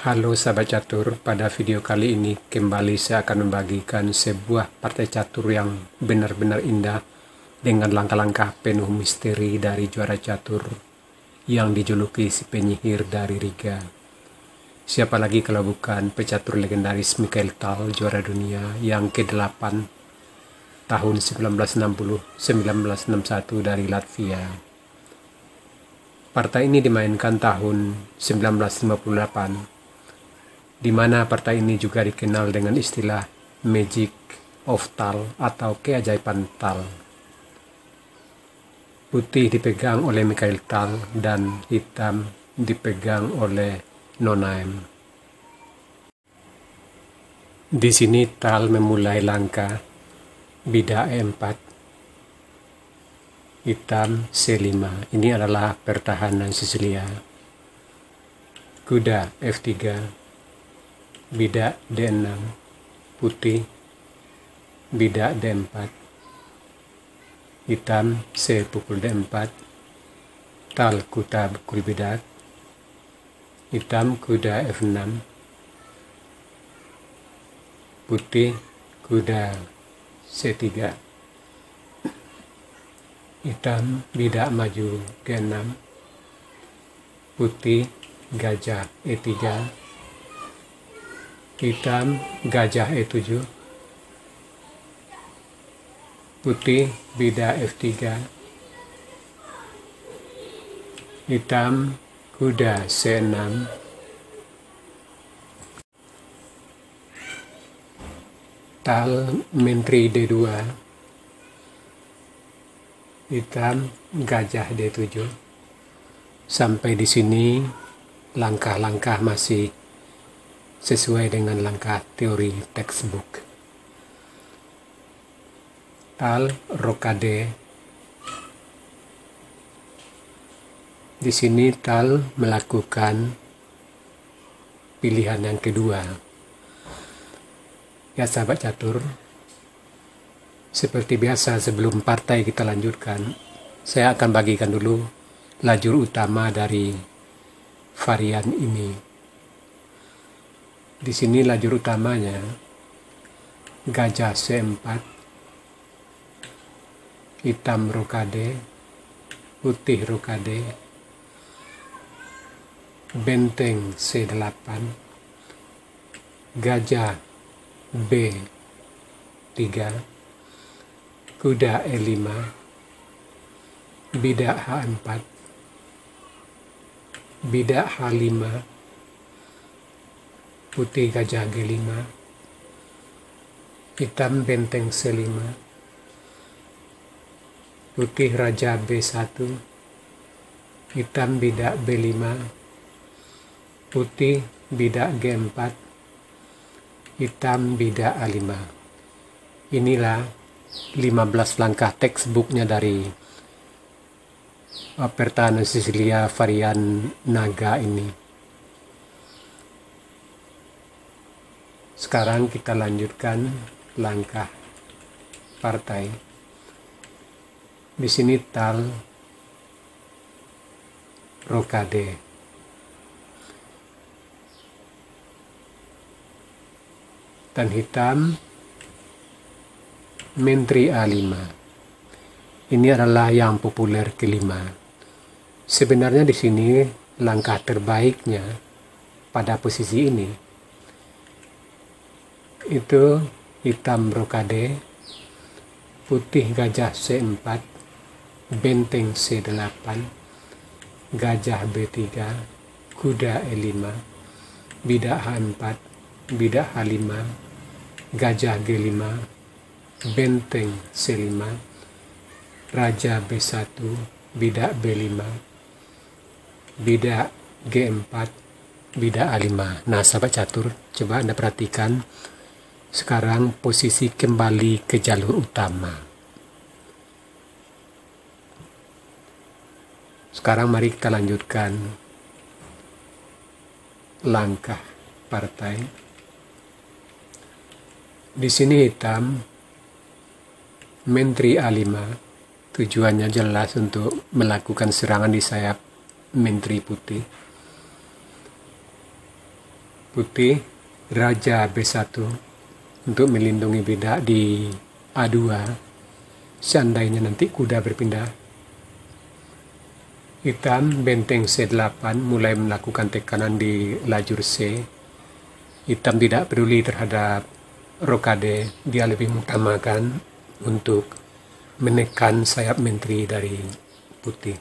Halo sahabat catur, pada video kali ini kembali saya akan membagikan sebuah partai catur yang benar-benar indah dengan langkah-langkah penuh misteri dari juara catur yang dijuluki si penyihir dari Riga. Siapa lagi kalau bukan pecatur legendaris Mikhail Tal, juara dunia yang ke-8 tahun 1960-1961 dari Latvia. Partai ini dimainkan tahun 1958, di mana partai ini juga dikenal dengan istilah Magic of Tal atau keajaiban Tal. Putih dipegang oleh Mikhail Tal dan hitam dipegang oleh Nonaim. Di sini Tal memulai langkah bida E4, hitam C5. Ini adalah pertahanan Sisilia. Kuda F3, bida D6, putih, bida D4, hitam C pukul D4, Tal kuda pukul bidak, hitam kuda F6, putih kuda C3, hitam bidak maju G6, putih gajah E3, hitam gajah E7, putih bida F3, hitam kuda C6, Tal menteri D2, hitam gajah D7. Sampai di sini langkah-langkah masih sesuai dengan langkah teori textbook. Tal rokade. Di sini Tal melakukan pilihan yang kedua. Ya sahabat catur, seperti biasa sebelum partai kita lanjutkan, saya akan bagikan dulu lajur utama dari varian ini. Di sini lajur utamanya gajah C4, hitam rokade, putih rokade, benteng C8, gajah B3, kuda E5, bidak H4, bidak H5, putih gajah G5, hitam benteng C5, putih raja B1, hitam bidak B5, putih bidak G4, hitam bidak A5. Inilah 15 langkah textbooknya dari pertahanan Sisilia varian naga ini. Sekarang kita lanjutkan langkah partai. Di sini Tal rokade. Dan hitam menteri A5. Ini adalah yang populer kelima. Sebenarnya di sini langkah terbaiknya pada posisi ini itu hitam rokade, putih gajah C4, benteng C8, gajah B3, kuda E5, bidak H4, bidak H5, gajah G5, benteng C5, raja B1, bidak B5, bidak G4, bidak A5. Nah sahabat catur, coba Anda perhatikan sekarang posisi kembali ke jalur utama. Sekarang mari kita lanjutkan langkah partai. Di sini hitam menteri A5, tujuannya jelas untuk melakukan serangan di sayap menteri putih. putih Raja B1 untuk melindungi bidak di A2 seandainya nanti kuda berpindah. Hitam benteng C8 mulai melakukan tekanan di lajur C. Hitam tidak peduli terhadap rokade, dia lebih mengutamakan untuk menekan sayap menteri dari putih.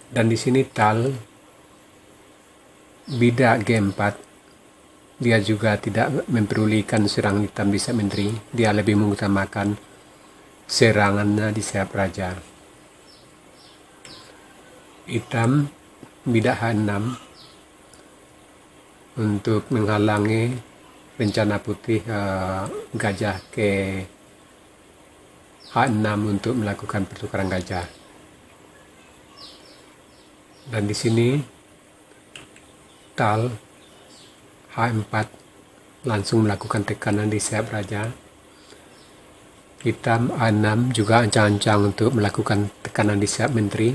Dan di sini tal bidak G4, dia juga tidak mempedulikan serangan hitam di sayap menteri, dia lebih mengutamakan serangannya di sayap raja. Hitam bidak H6 untuk menghalangi rencana putih gajah ke H6 untuk melakukan pertukaran gajah. Dan di sini tal H4 langsung melakukan tekanan di sayap raja. Hitam A6 juga ancang-ancang untuk melakukan tekanan di sayap menteri.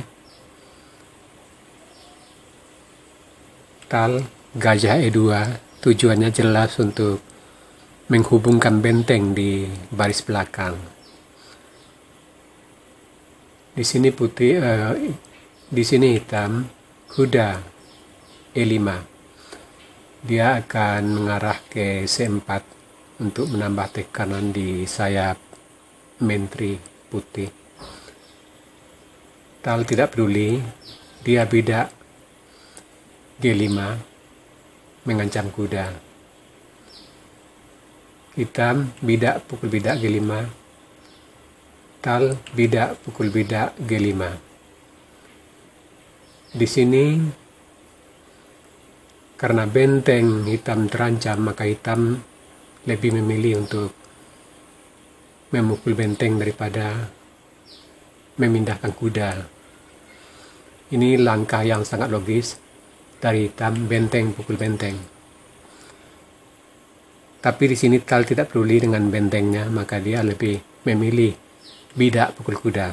Tal gajah E2 tujuannya jelas untuk menghubungkan benteng di baris belakang. Di sini putih, di sini hitam kuda E5. Dia akan mengarah ke C4 untuk menambah tekanan di sayap menteri putih. Tal tidak peduli, dia bidak G5 mengancam kuda. Hitam bidak pukul bidak G5. Tal bidak pukul bidak G5. Di sini karena benteng hitam terancam, maka hitam lebih memilih untuk memukul benteng daripada memindahkan kuda. Ini langkah yang sangat logis dari hitam, benteng pukul benteng. Tapi di sini tal tidak peduli dengan bentengnya, maka dia lebih memilih bidak pukul kuda.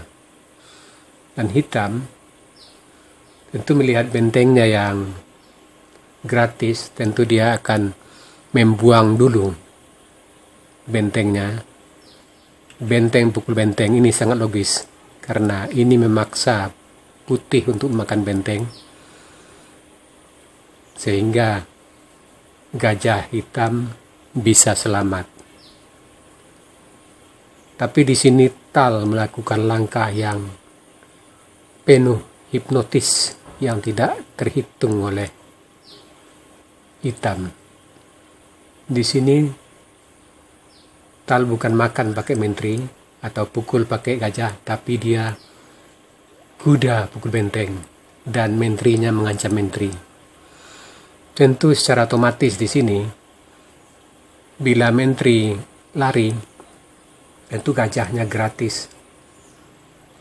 Dan hitam tentu melihat bentengnya yang gratis, tentu dia akan membuang dulu bentengnya. Benteng pukul benteng ini sangat logis, karena ini memaksa putih untuk memakan benteng, sehingga gajah hitam bisa selamat. Tapi di sini tal melakukan langkah yang penuh hipnotis yang tidak terhitung oleh hitam. Di sini tal bukan makan pakai menteri atau pukul pakai gajah, tapi dia kuda pukul benteng dan menterinya mengancam menteri. Tentu secara otomatis di sini bila menteri lari, tentu gajahnya gratis.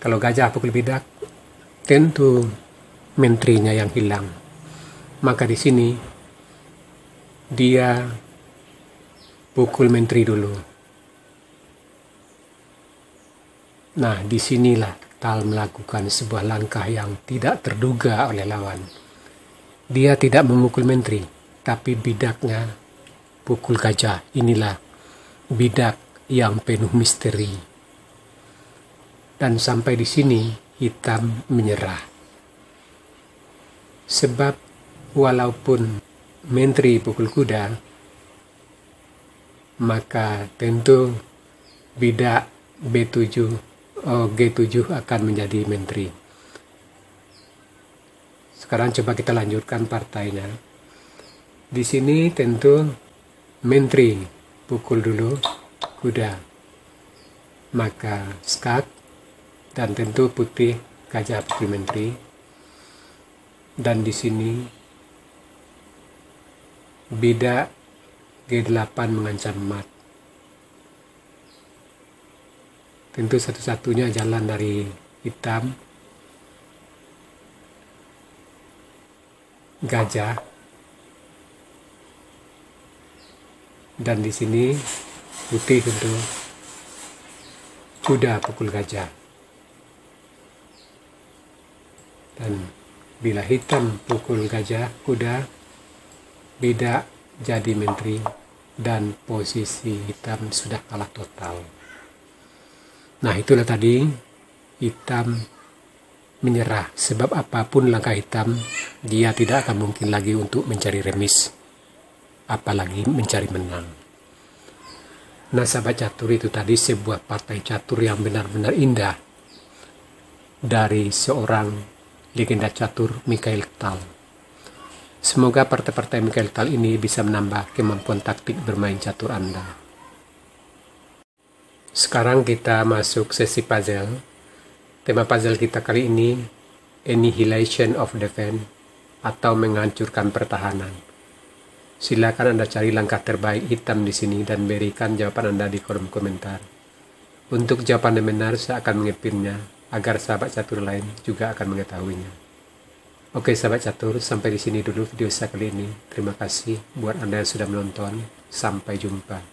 Kalau gajah pukul bidak, tentu menterinya yang hilang. Maka di sini dia pukul menteri dulu. Nah, disinilah tal melakukan sebuah langkah yang tidak terduga oleh lawan. Dia tidak memukul menteri, tapi bidaknya pukul gajah. Inilah bidak yang penuh misteri. Dan sampai di sini hitam menyerah. Sebab walaupun menteri pukul kuda, maka tentu bidak G7 akan menjadi menteri. Sekarang coba kita lanjutkan partainya. Di sini tentu menteri pukul dulu kuda, maka skak, dan tentu putih gajah pukul menteri. Dan di sini bidak G8 mengancam mat. Tentu satu-satunya jalan dari hitam gajah, dan di sini putih tentu kuda pukul gajah. Dan bila hitam pukul gajah kuda, tidak jadi menteri, dan posisi hitam sudah kalah total. Nah, itulah tadi hitam menyerah, sebab apapun langkah hitam, dia tidak akan mungkin lagi untuk mencari remis, apalagi mencari menang. Nah, sahabat catur, itu tadi sebuah partai catur yang benar-benar indah dari seorang legenda catur, Mikhail Tal. Semoga partai-partai Mikhail Tal ini bisa menambah kemampuan taktik bermain catur Anda. Sekarang kita masuk sesi puzzle. Tema puzzle kita kali ini Annihilation of Defense, atau menghancurkan pertahanan. Silakan Anda cari langkah terbaik hitam di sini dan berikan jawaban Anda di kolom komentar. Untuk jawaban yang benar, saya akan mengepinnya agar sahabat catur lain juga akan mengetahuinya. Oke sahabat catur, sampai di sini dulu video saya kali ini. Terima kasih buat Anda yang sudah menonton. Sampai jumpa.